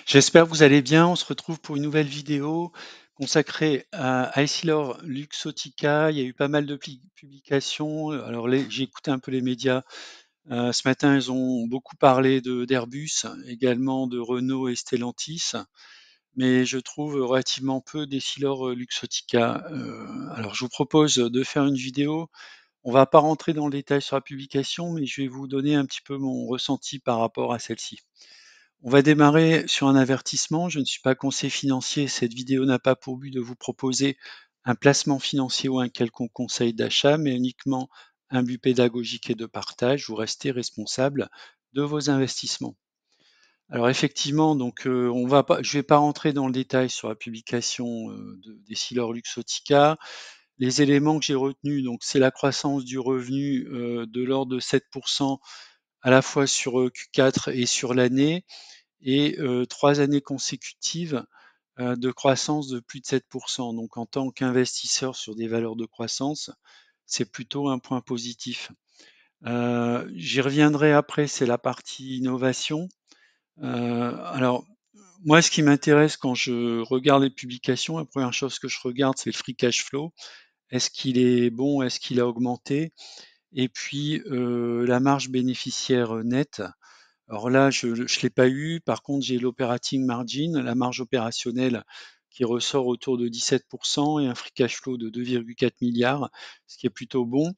J'espère que vous allez bien. On se retrouve pour une nouvelle vidéo consacrée à Essilor Luxottica. Il y a eu pas mal de publications. Alors, j'ai écouté un peu les médias. Ce matin, ils ont beaucoup parlé d'Airbus, également de Renault et Stellantis, mais je trouve relativement peu d'Essilor Luxottica. Alors, je vous propose de faire une vidéo. On va pas rentrer dans le détail sur la publication, mais je vais vous donner un petit peu mon ressenti par rapport à celle-ci. On va démarrer sur un avertissement. Je ne suis pas conseiller financier. Cette vidéo n'a pas pour but de vous proposer un placement financier ou un quelconque conseil d'achat, mais uniquement un but pédagogique et de partage. Vous restez responsable de vos investissements. Alors effectivement, donc je ne vais pas rentrer dans le détail sur la publication des Silor Luxottica. Les éléments que j'ai retenus, donc c'est la croissance du revenu de l'ordre de 7% à la fois sur Q4 et sur l'année, et 3 années consécutives de croissance de plus de 7%. Donc en tant qu'investisseur sur des valeurs de croissance, c'est plutôt un point positif. J'y reviendrai après, c'est la partie innovation. Alors, moi, ce qui m'intéresse quand je regarde les publications, la première chose que je regarde, c'est le free cash flow. Est-ce qu'il est bon? Est-ce qu'il a augmenté? Et puis, la marge bénéficiaire nette. Alors là, je ne l'ai pas eu. Par contre, j'ai l'operating margin, la marge opérationnelle qui ressort autour de 17% et un free cash flow de 2,4 milliards, ce qui est plutôt bon.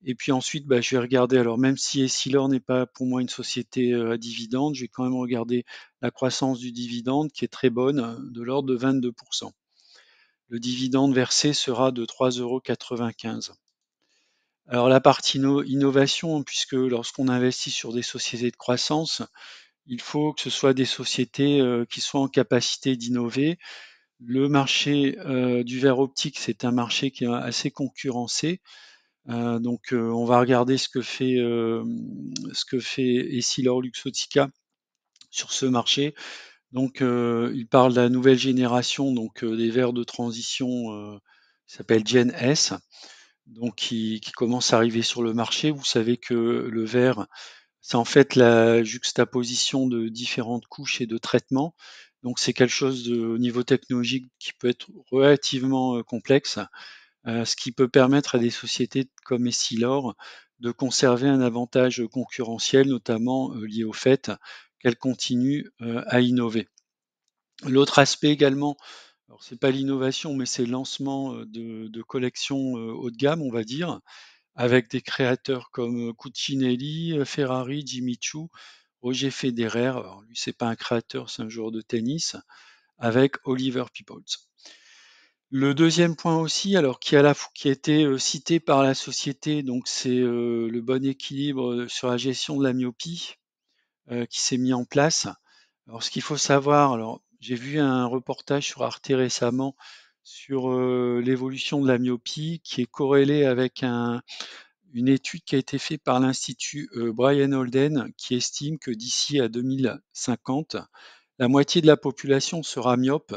Et puis ensuite, je vais regarder, alors même si Essilor n'est pas pour moi une société à dividende, je vais quand même regarder la croissance du dividende qui est très bonne, de l'ordre de 22%. Le dividende versé sera de 3,95 €. Alors la partie innovation, puisque lorsqu'on investit sur des sociétés de croissance, il faut que ce soit des sociétés qui soient en capacité d'innover. Le marché du verre optique, c'est un marché qui est assez concurrencé. Donc on va regarder ce que fait Essilor Luxottica sur ce marché. Donc il parle de la nouvelle génération, donc des verres de transition qui s'appelle Gen S, donc qui commence à arriver sur le marché. Vous savez que le verre, c'est en fait la juxtaposition de différentes couches et de traitements. Donc c'est quelque chose au niveau technologique qui peut être relativement complexe, ce qui peut permettre à des sociétés comme Essilor de conserver un avantage concurrentiel, notamment lié au fait qu'elles continuent à innover. L'autre aspect également, alors c'est pas l'innovation, mais c'est le lancement de collections haut de gamme, on va dire, avec des créateurs comme Cucinelli, Ferrari, Jimmy Choo, Roger Federer. Alors lui, c'est pas un créateur, c'est un joueur de tennis, avec Oliver Peoples. Le deuxième point aussi, alors qui a été cité par la société, donc c'est le bon équilibre sur la gestion de la myopie qui s'est mis en place. Alors ce qu'il faut savoir, alors j'ai vu un reportage sur Arte récemment sur l'évolution de la myopie qui est corrélée avec une étude qui a été faite par l'Institut Brian Holden qui estime que d'ici à 2050, la moitié de la population sera myope,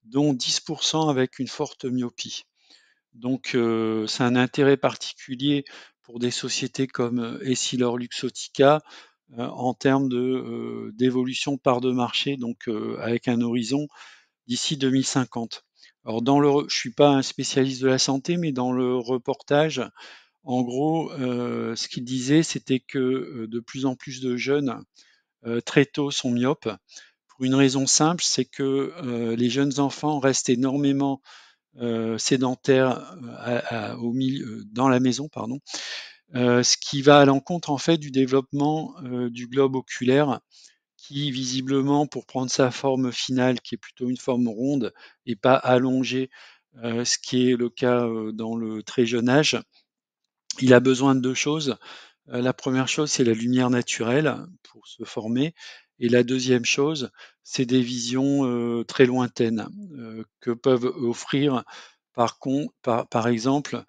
dont 10% avec une forte myopie. Donc c'est un intérêt particulier pour des sociétés comme Essilor Luxottica en termes d'évolution de part de marché, donc avec un horizon d'ici 2050. Alors je suis pas un spécialiste de la santé, mais dans le reportage, en gros, ce qu'il disait, c'était que de plus en plus de jeunes très tôt sont myopes. Pour une raison simple, c'est que les jeunes enfants restent énormément sédentaires dans la maison, pardon, ce qui va à l'encontre en fait du développement du globe oculaire qui visiblement, pour prendre sa forme finale, qui est plutôt une forme ronde et pas allongée, ce qui est le cas dans le très jeune âge, il a besoin de deux choses. La première chose, c'est la lumière naturelle pour se former. Et la deuxième chose, c'est des visions très lointaines que peuvent offrir par exemple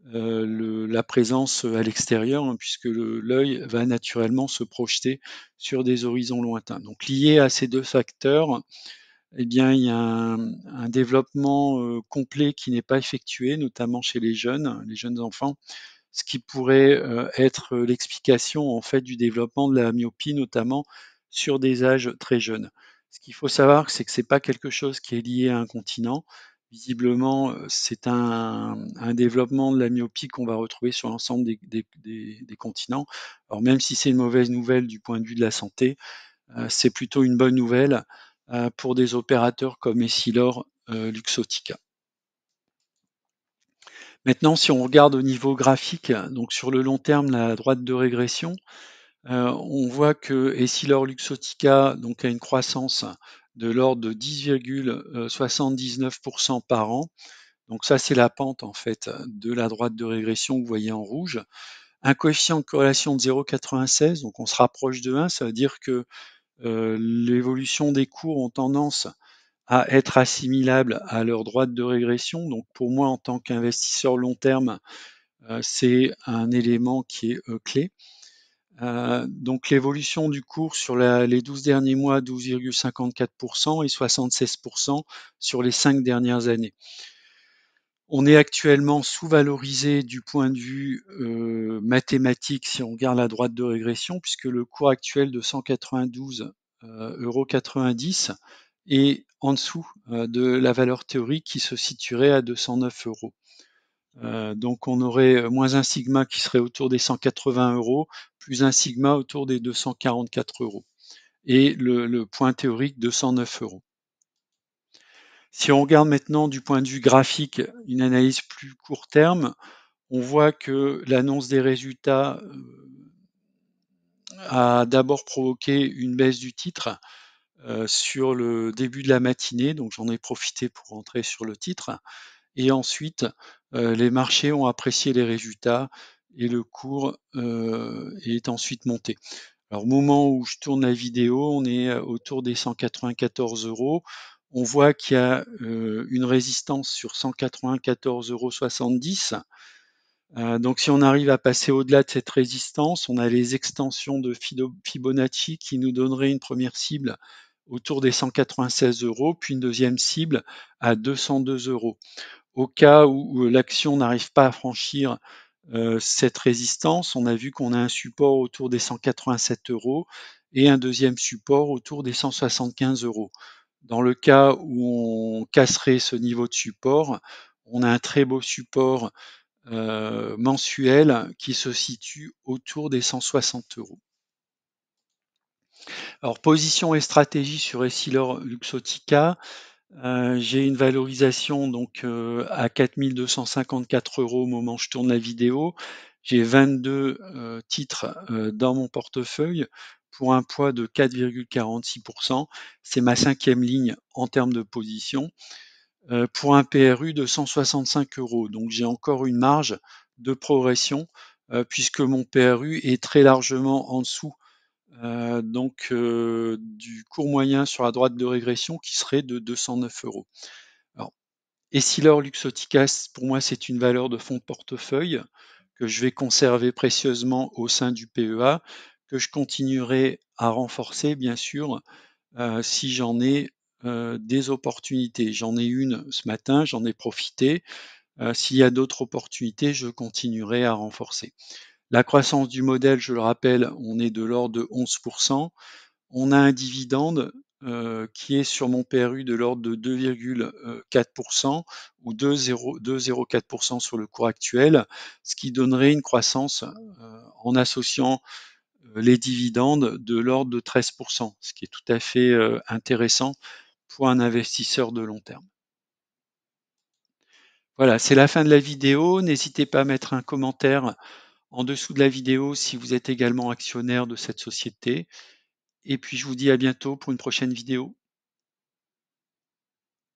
la présence à l'extérieur, hein, puisque l'œil va naturellement se projeter sur des horizons lointains. Donc lié à ces deux facteurs, eh bien, il y a un développement complet qui n'est pas effectué, notamment chez les jeunes enfants, ce qui pourrait être l'explication en fait du développement de la myopie, notamment sur des âges très jeunes. Ce qu'il faut savoir, c'est que c'est pas quelque chose qui est lié à un continent. Visiblement, c'est un développement de la myopie qu'on va retrouver sur l'ensemble des continents. Alors même si c'est une mauvaise nouvelle du point de vue de la santé, c'est plutôt une bonne nouvelle pour des opérateurs comme Essilor Luxottica. Maintenant, si on regarde au niveau graphique, donc sur le long terme, la droite de régression, on voit que Essilor Luxottica donc, a une croissance de l'ordre de 10,79% par an. Donc ça, c'est la pente en fait de la droite de régression que vous voyez en rouge. Un coefficient de corrélation de 0,96, donc on se rapproche de 1, ça veut dire que l'évolution des cours ont tendance à être assimilables à leur droite de régression. Donc pour moi, en tant qu'investisseur long terme, c'est un élément qui est clé. Donc l'évolution du cours sur les 12 derniers mois, 12,54% et 76% sur les 5 dernières années. On est actuellement sous-valorisé du point de vue mathématique si on regarde la droite de régression, puisque le cours actuel de 192,90 € est en dessous de la valeur théorique qui se situerait à 209 €. Donc on aurait moins un sigma qui serait autour des 180 €, plus un sigma autour des 244 €. Et le point théorique 209 €. Si on regarde maintenant du point de vue graphique, une analyse plus court terme, on voit que l'annonce des résultats a d'abord provoqué une baisse du titre sur le début de la matinée, donc j'en ai profité pour rentrer sur le titre. Et ensuite, les marchés ont apprécié les résultats et le cours est ensuite monté. Alors, au moment où je tourne la vidéo, on est autour des 194 €. On voit qu'il y a une résistance sur 194,70 €. Donc, si on arrive à passer au-delà de cette résistance, on a les extensions de Fibonacci qui nous donneraient une première cible autour des 196 €, puis une deuxième cible à 202 €. Au cas où l'action n'arrive pas à franchir cette résistance, on a vu qu'on a un support autour des 187 € et un deuxième support autour des 175 €. Dans le cas où on casserait ce niveau de support, on a un très beau support mensuel qui se situe autour des 160 €. Alors, position et stratégie sur Essilor Luxottica. J'ai une valorisation donc à 4 254 € au moment où je tourne la vidéo. J'ai 22 titres dans mon portefeuille pour un poids de 4,46%. C'est ma 5e ligne en termes de position pour un PRU de 165 €. Donc j'ai encore une marge de progression puisque mon PRU est très largement en dessous du cours moyen sur la droite de régression qui serait de 209 €. Alors, Essilor Luxottica, pour moi, c'est une valeur de fonds de portefeuille que je vais conserver précieusement au sein du PEA, que je continuerai à renforcer, bien sûr, si j'en ai des opportunités. J'en ai une ce matin, j'en ai profité. S'il y a d'autres opportunités, je continuerai à renforcer. La croissance du modèle, je le rappelle, on est de l'ordre de 11%. On a un dividende qui est sur mon PRU de l'ordre de 2,4% ou 2,04% sur le cours actuel, ce qui donnerait une croissance en associant les dividendes de l'ordre de 13%, ce qui est tout à fait intéressant pour un investisseur de long terme. Voilà, c'est la fin de la vidéo. N'hésitez pas à mettre un commentaire en dessous de la vidéo si vous êtes également actionnaire de cette société. Et puis je vous dis à bientôt pour une prochaine vidéo.